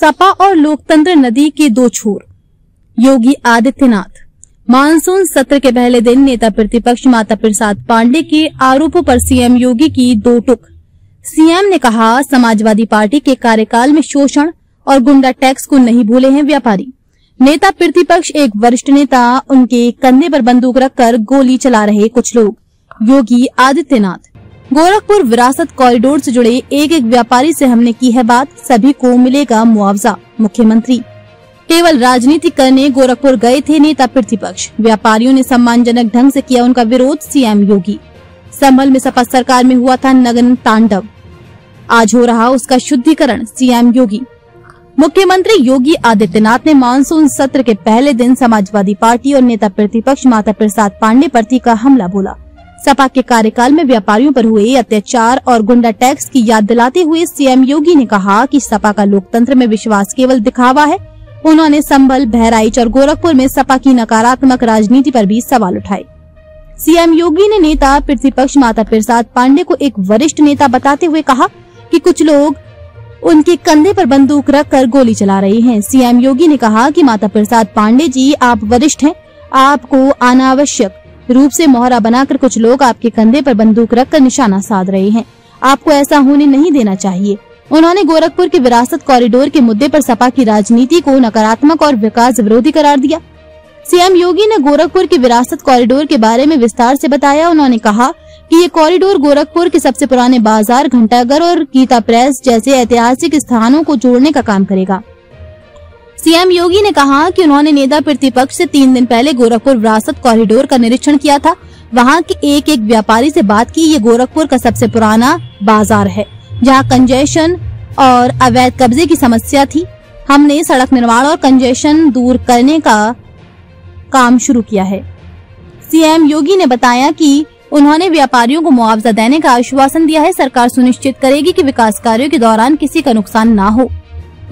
सपा और लोकतंत्र नदी के दो छोर। योगी आदित्यनाथ। मानसून सत्र के पहले दिन नेता प्रतिपक्ष माता प्रसाद पांडे के आरोपों पर सीएम योगी की दो टूक। सीएम ने कहा, समाजवादी पार्टी के कार्यकाल में शोषण और गुंडा टैक्स को नहीं भूले हैं व्यापारी। नेता प्रतिपक्ष एक वरिष्ठ नेता, उनके कंधे पर बंदूक रखकर गोली चला रहे कुछ लोग। योगी आदित्यनाथ। गोरखपुर विरासत कॉरिडोर से जुड़े एक एक व्यापारी से हमने की है बात, सभी को मिलेगा मुआवजा। मुख्यमंत्री। केवल राजनीति करने गोरखपुर गए थे नेता प्रतिपक्ष, व्यापारियों ने सम्मानजनक ढंग से किया उनका विरोध। सीएम योगी। संभल में सपा सरकार में हुआ था नग्न तांडव, आज हो रहा उसका शुद्धिकरण। सीएम योगी। मुख्यमंत्री योगी आदित्यनाथ ने मानसून सत्र के पहले दिन समाजवादी पार्टी और नेता प्रतिपक्ष माता प्रसाद पांडे पर तीखा हमला बोला। सपा के कार्यकाल में व्यापारियों पर हुए अत्याचार और गुंडा टैक्स की याद दिलाते हुए सीएम योगी ने कहा कि सपा का लोकतंत्र में विश्वास केवल दिखावा है। उन्होंने संभल, बहराइच और गोरखपुर में सपा की नकारात्मक राजनीति पर भी सवाल उठाए। सीएम योगी ने नेता प्रतिपक्ष माता प्रसाद पांडे को एक वरिष्ठ नेता बताते हुए कहा कि कुछ लोग उनके कंधे पर बंदूक रखकर गोली चला रहे हैं। सीएम योगी ने कहा कि माता प्रसाद पांडे जी, आप वरिष्ठ हैं, आपको अनावश्यक रूप से मोहरा बनाकर कुछ लोग आपके कंधे पर बंदूक रखकर निशाना साध रहे हैं। आपको ऐसा होने नहीं देना चाहिए। उन्होंने गोरखपुर के विरासत कॉरिडोर के मुद्दे पर सपा की राजनीति को नकारात्मक और विकास विरोधी करार दिया। सीएम योगी ने गोरखपुर के विरासत कॉरिडोर के बारे में विस्तार से बताया। उन्होंने कहा कि ये कॉरिडोर गोरखपुर के सबसे पुराने बाजार, घंटाघर और गीता प्रेस जैसे ऐतिहासिक स्थानों को जोड़ने का काम करेगा। सीएम योगी ने कहा कि उन्होंने नेता प्रतिपक्ष से 3 दिन पहले गोरखपुर विरासत कॉरिडोर का निरीक्षण किया था। वहां के एक एक व्यापारी से बात की। ये गोरखपुर का सबसे पुराना बाजार है जहां कंजेशन और अवैध कब्जे की समस्या थी। हमने सड़क निर्माण और कंजेशन दूर करने का काम शुरू किया है। सीएम योगी ने बताया कि उन्होंने व्यापारियों को मुआवजा देने का आश्वासन दिया है। सरकार सुनिश्चित करेगी कि विकास कार्यों के दौरान किसी का नुकसान न हो।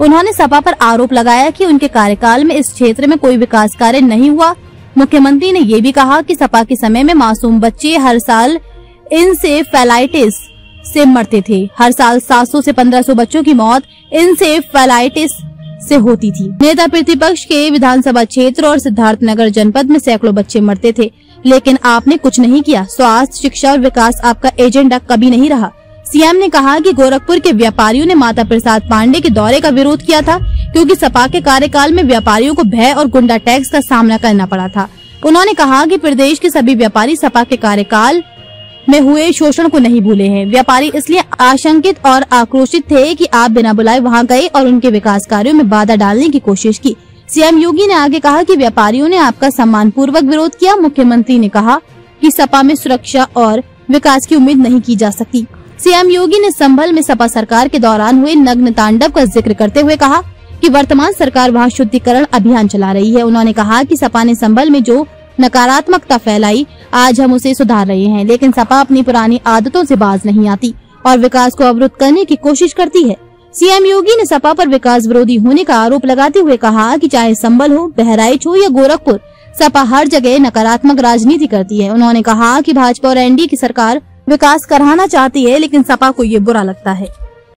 उन्होंने सपा पर आरोप लगाया कि उनके कार्यकाल में इस क्षेत्र में कोई विकास कार्य नहीं हुआ। मुख्यमंत्री ने ये भी कहा कि सपा के समय में मासूम बच्चे हर साल इंसेफेलाइटिस से मरते थे। हर साल 700 से 1500 बच्चों की मौत इंसेफेलाइटिस से होती थी। नेता प्रतिपक्ष के विधानसभा क्षेत्र और सिद्धार्थनगर जनपद में सैकड़ों बच्चे मरते थे, लेकिन आपने कुछ नहीं किया। स्वास्थ्य, शिक्षा और विकास आपका एजेंडा कभी नहीं रहा। सीएम ने कहा कि गोरखपुर के व्यापारियों ने माता प्रसाद पांडे के दौरे का विरोध किया था क्योंकि सपा के कार्यकाल में व्यापारियों को भय और गुंडा टैक्स का सामना करना पड़ा था। उन्होंने कहा कि प्रदेश के सभी व्यापारी सपा के कार्यकाल में हुए शोषण को नहीं भूले हैं। व्यापारी इसलिए आशंकित और आक्रोशित थे कि आप बिना बुलाए वहां गए और उनके विकास कार्यों में बाधा डालने की कोशिश की। सीएम योगी ने आगे कहा कि व्यापारियों ने आपका सम्मानपूर्वक विरोध किया। मुख्यमंत्री ने कहा कि सपा में सुरक्षा और विकास की उम्मीद नहीं की जा सकती। सीएम योगी ने संभल में सपा सरकार के दौरान हुए नग्न तांडव का जिक्र करते हुए कहा कि वर्तमान सरकार वहां शुद्धिकरण अभियान चला रही है। उन्होंने कहा कि सपा ने संभल में जो नकारात्मकता फैलाई, आज हम उसे सुधार रहे हैं, लेकिन सपा अपनी पुरानी आदतों से बाज नहीं आती और विकास को अवरुद्ध करने की कोशिश करती है। सीएम योगी ने सपा पर विकास विरोधी होने का आरोप लगाते हुए कहा कि चाहे संभल हो, बहराइच हो या गोरखपुर, सपा हर जगह नकारात्मक राजनीति करती है। उन्होंने कहा कि भाजपा और एनडीए की सरकार विकास कराना चाहती है, लेकिन सपा को ये बुरा लगता है।